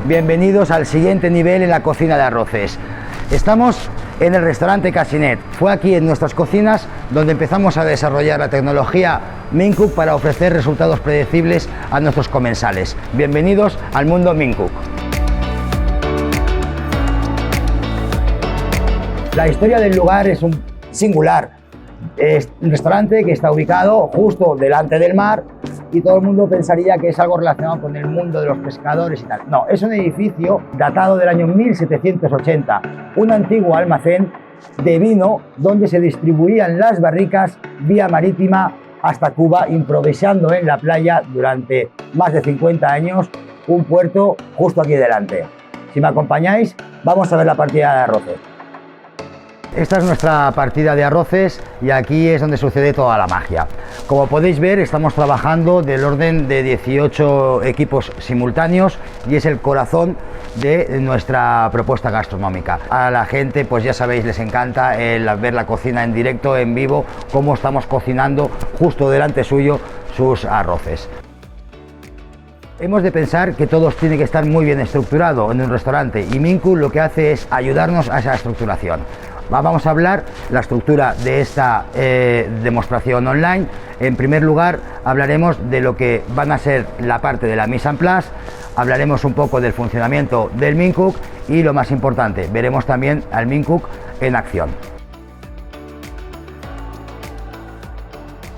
bienvenidos al siguiente nivel en la cocina de arroces. Estamos en el restaurante Casinet. Fue aquí en nuestras cocinas donde empezamos a desarrollar la tecnología Mincook para ofrecer resultados predecibles a nuestros comensales. Bienvenidos al mundo Mincook. La historia del lugar es un singular. Es un restaurante que está ubicado justo delante del mar y todo el mundo pensaría que es algo relacionado con el mundo de los pescadores y tal. No, es un edificio datado del año 1780, un antiguo almacén de vino donde se distribuían las barricas vía marítima hasta Cuba, improvisando en la playa durante más de 50 años, un puerto justo aquí delante. Si me acompañáis, vamos a ver la partida de arroces. Esta es nuestra partida de arroces y aquí es donde sucede toda la magia. Como podéis ver, estamos trabajando del orden de 18 equipos simultáneos y es el corazón de nuestra propuesta gastronómica. A la gente, pues ya sabéis, les encanta ver la cocina en directo, en vivo, cómo estamos cocinando justo delante suyo sus arroces. Hemos de pensar que todo tiene que estar muy bien estructurado en un restaurante y Mincook lo que hace es ayudarnos a esa estructuración. Vamos a hablar la estructura de esta demostración online. En primer lugar, hablaremos de lo que van a ser la parte de la mise en place, hablaremos un poco del funcionamiento del Mincook y lo más importante, veremos también al Mincook en acción.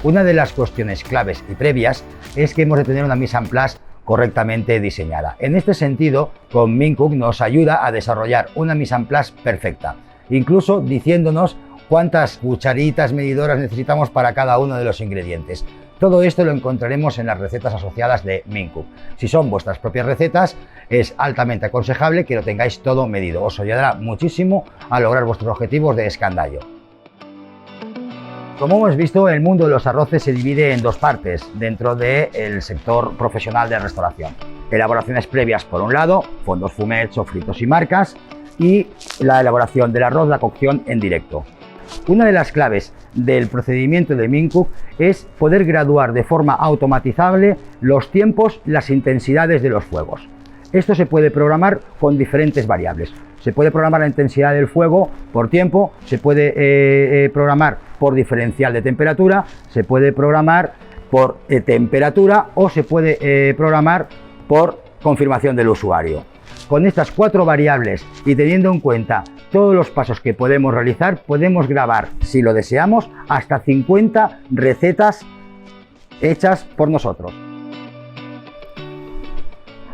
Una de las cuestiones claves y previas es que hemos de tener una mise en place correctamente diseñada. En este sentido, con Mincook nos ayuda a desarrollar una mise en place perfecta, incluso diciéndonos cuántas cucharitas medidoras necesitamos para cada uno de los ingredientes. Todo esto lo encontraremos en las recetas asociadas de Mincook. Si son vuestras propias recetas, es altamente aconsejable que lo tengáis todo medido. Os ayudará muchísimo a lograr vuestros objetivos de escandallo. Como hemos visto, el mundo de los arroces se divide en dos partes dentro del sector profesional de restauración. Elaboraciones previas por un lado, fondos fumets, sofritos y marcas, y la elaboración del arroz, la cocción en directo. Una de las claves del procedimiento de Mincook es poder graduar de forma automatizable los tiempos, las intensidades de los fuegos. Esto se puede programar con diferentes variables. Se puede programar la intensidad del fuego por tiempo, se puede programar por diferencial de temperatura, se puede programar por temperatura o se puede programar por confirmación del usuario. Con estas cuatro variables y teniendo en cuenta todos los pasos que podemos realizar, podemos grabar, si lo deseamos, hasta 50 recetas hechas por nosotros.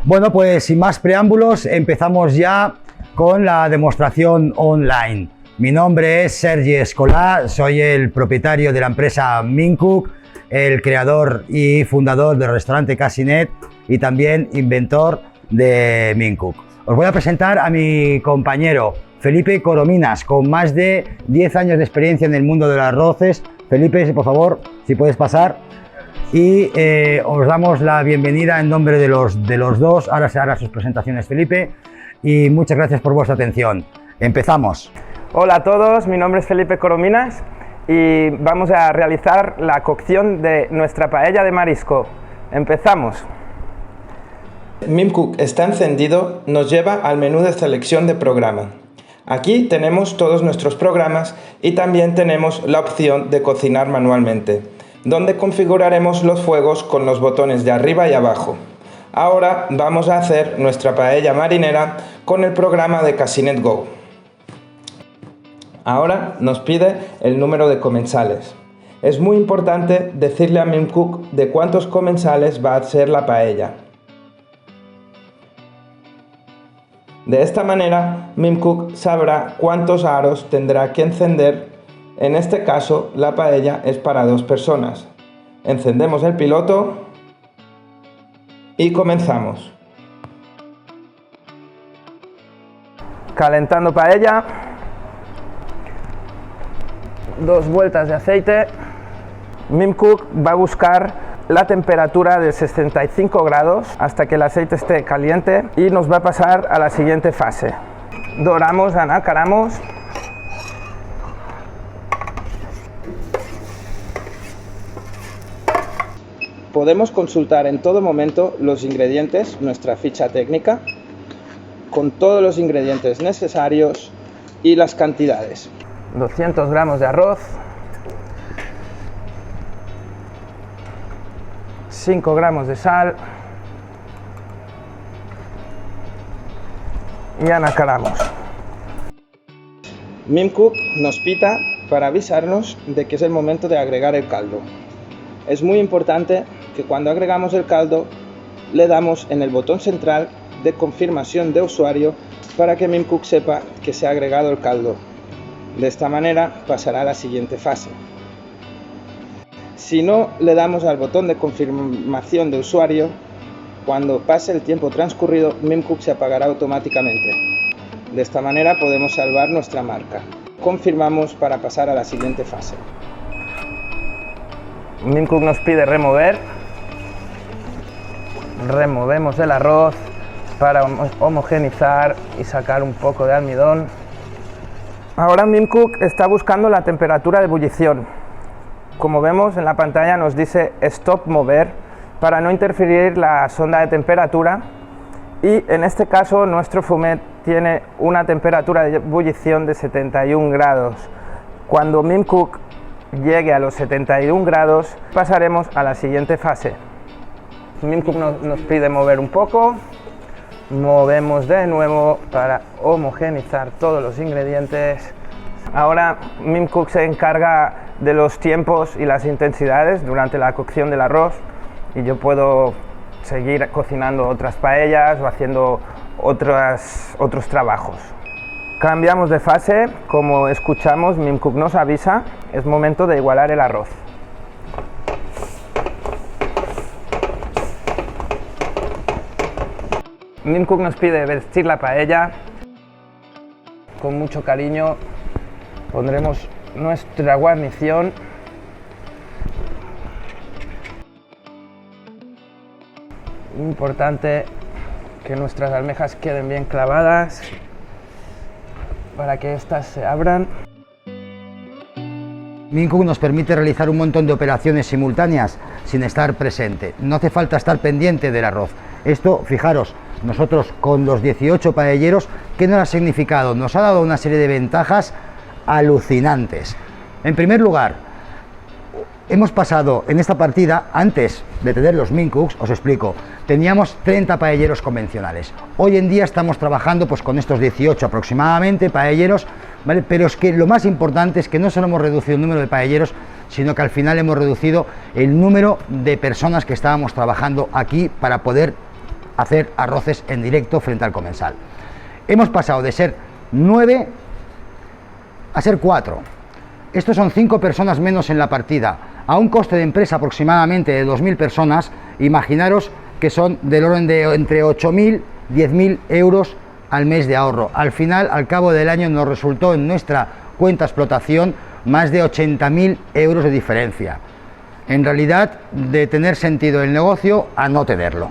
Bueno, pues sin más preámbulos, empezamos ya con la demostración online. Mi nombre es Sergi Escolà, soy el propietario de la empresa Mincook, el creador y fundador del restaurante Casinet y también inventor de Mincook. Os voy a presentar a mi compañero Felipe Corominas, con más de 10 años de experiencia en el mundo de los arroces. Felipe, por favor, si puedes pasar. Y os damos la bienvenida en nombre de los dos. Ahora se harán sus presentaciones, Felipe, y muchas gracias por vuestra atención. Empezamos. Hola a todos, mi nombre es Felipe Corominas y vamos a realizar la cocción de nuestra paella de marisco. Empezamos. Mincook está encendido, nos lleva al menú de selección de programa. Aquí tenemos todos nuestros programas y también tenemos la opción de cocinar manualmente, donde configuraremos los fuegos con los botones de arriba y abajo. Ahora vamos a hacer nuestra paella marinera con el programa de Casinet Go. Ahora nos pide el número de comensales. Es muy importante decirle a Mincook de cuántos comensales va a ser la paella. De esta manera, Mincook sabrá cuántos aros tendrá que encender. En este caso, la paella es para 2 personas. Encendemos el piloto y comenzamos. Calentando paella. 2 vueltas de aceite. Mincook va a buscar la temperatura de 65 grados hasta que el aceite esté caliente y nos va a pasar a la siguiente fase. Doramos, anacaramos. Podemos consultar en todo momento los ingredientes, nuestra ficha técnica, con todos los ingredientes necesarios y las cantidades. 200 gramos de arroz, 5 gramos de sal y anacaramos. Mim Cook nos pita para avisarnos de que es el momento de agregar el caldo. Es muy importante que cuando agregamos el caldo le damos en el botón central de confirmación de usuario para que Mim Cook sepa que se ha agregado el caldo. De esta manera pasará a la siguiente fase. Si no le damos al botón de confirmación de usuario, cuando pase el tiempo transcurrido, Mim Cook se apagará automáticamente. De esta manera podemos salvar nuestra marca. Confirmamos para pasar a la siguiente fase. Mim Cook nos pide remover. Removemos el arroz para homogeneizar y sacar un poco de almidón. Ahora Mim Cook está buscando la temperatura de ebullición. Como vemos en la pantalla nos dice Stop Mover para no interferir la sonda de temperatura, y en este caso nuestro fumet tiene una temperatura de ebullición de 71 grados. Cuando Mim Cook llegue a los 71 grados pasaremos a la siguiente fase. Mim Cook nos pide mover un poco, movemos de nuevo para homogeneizar todos los ingredientes. Ahora Mim Cook se encarga de los tiempos y las intensidades durante la cocción del arroz, y yo puedo seguir cocinando otras paellas o haciendo otros trabajos. Cambiamos de fase, como escuchamos Mim Cook nos avisa, es momento de igualar el arroz. Mim Cook nos pide vestir la paella. Con mucho cariño pondremos nuestra guarnición. Importante que nuestras almejas queden bien clavadas para que éstas se abran. Mim Cook nos permite realizar un montón de operaciones simultáneas sin estar presente. No hace falta estar pendiente del arroz. Esto, fijaros, nosotros con los 18 paelleros, ¿qué nos ha significado? Nos ha dado una serie de ventajas alucinantes. En primer lugar, hemos pasado en esta partida, antes de tener los Mim Cooks, os explico, teníamos 30 paelleros convencionales. Hoy en día estamos trabajando pues con estos 18 aproximadamente paelleros, ¿vale? Pero es que lo más importante es que no solo hemos reducido el número de paelleros, sino que al final hemos reducido el número de personas que estábamos trabajando aquí para poder hacer arroces en directo frente al comensal. Hemos pasado de ser 9 a ser 4. Estos son 5 personas menos en la partida. A un coste de empresa aproximadamente de 2.000 personas, imaginaros que son del orden de entre 8.000 y 10.000 euros al mes de ahorro. Al final, al cabo del año, nos resultó en nuestra cuenta de explotación más de 80.000 euros de diferencia. En realidad, de tener sentido el negocio a no tenerlo.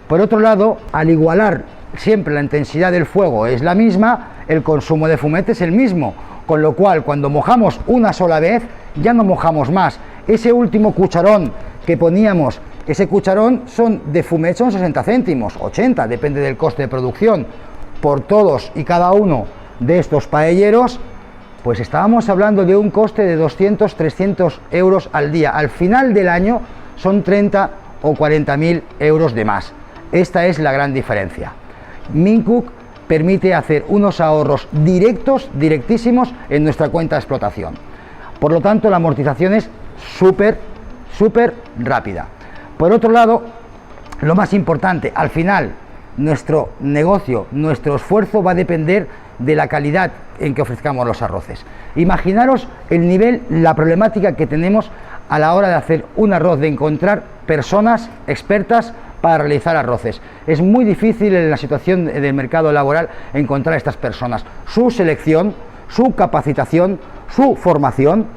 Por otro lado, al igualar siempre la intensidad del fuego es la misma, el consumo de fumet es el mismo, con lo cual cuando mojamos una sola vez ya no mojamos más. Ese último cucharón que poníamos, ese cucharón de fumet son 60 céntimos, 80, depende del coste de producción. Por todos y cada uno de estos paelleros, pues estábamos hablando de un coste de 200, 300 euros al día. Al final del año son 30 o 40.000 euros de más. Esta es la gran diferencia. Mim Cook permite hacer unos ahorros directísimos en nuestra cuenta de explotación. Por lo tanto, la amortización es súper rápida. Por otro lado, lo más importante, al final, nuestro negocio, nuestro esfuerzo va a depender de la calidad en que ofrezcamos los arroces. Imaginaros el nivel, la problemática que tenemos a la hora de hacer un arroz, de encontrar personas expertas para realizar arroces. Es muy difícil en la situación del mercado laboral encontrar a estas personas. Su selección, su capacitación, su formación,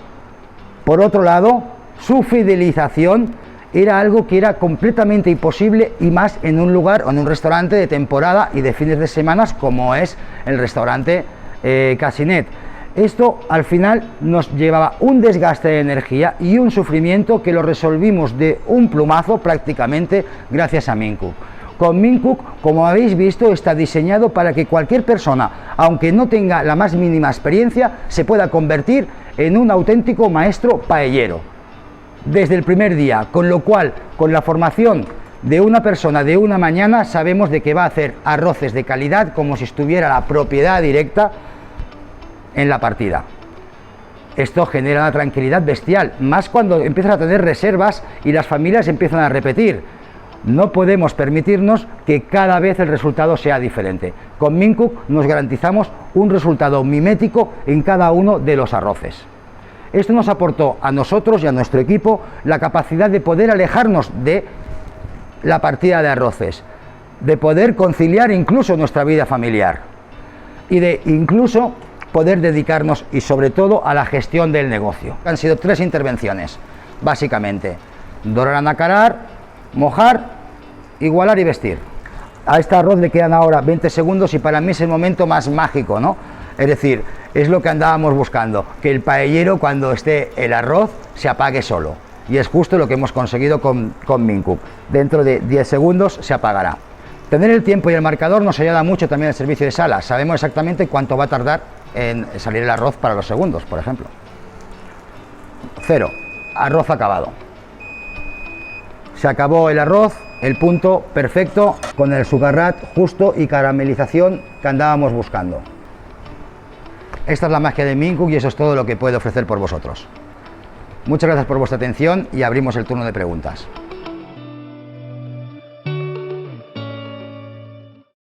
por otro lado, su fidelización, era algo que era completamente imposible, y más en un lugar o en un restaurante de temporada y de fines de semana como es el restaurante Casinet. Esto al final nos llevaba un desgaste de energía y un sufrimiento que lo resolvimos de un plumazo prácticamente gracias a Mim Cook. Con Mincook, como habéis visto, está diseñado para que cualquier persona, aunque no tenga la más mínima experiencia, se pueda convertir en un auténtico maestro paellero desde el primer día, con lo cual, con la formación de una persona de una mañana, sabemos de que va a hacer arroces de calidad como si estuviera la propiedad directa en la partida. Esto genera una tranquilidad bestial, más cuando empiezas a tener reservas y las familias empiezan a repetir. No podemos permitirnos que cada vez el resultado sea diferente. Con Mincook nos garantizamos un resultado mimético en cada uno de los arroces. Esto nos aportó a nosotros y a nuestro equipo la capacidad de poder alejarnos de la partida de arroces, de poder conciliar incluso nuestra vida familiar y de incluso poder dedicarnos y sobre todo a la gestión del negocio. Han sido 3 intervenciones, básicamente: dorar, anacarar, mojar, igualar y vestir. A este arroz le quedan ahora 20 segundos y para mí es el momento más mágico, ¿no? Es decir, es lo que andábamos buscando, que el paellero, cuando esté el arroz, se apague solo. Y es justo lo que hemos conseguido con Mincook. Dentro de 10 segundos se apagará. Tener el tiempo y el marcador nos ayuda mucho también el servicio de sala. Sabemos exactamente cuánto va a tardar en salir el arroz para los segundos, por ejemplo. 0. Arroz acabado. Se acabó el arroz, el punto perfecto, con el sugarrat justo y caramelización que andábamos buscando. Esta es la magia de Mincook y eso es todo lo que puede ofrecer por vosotros. Muchas gracias por vuestra atención y abrimos el turno de preguntas.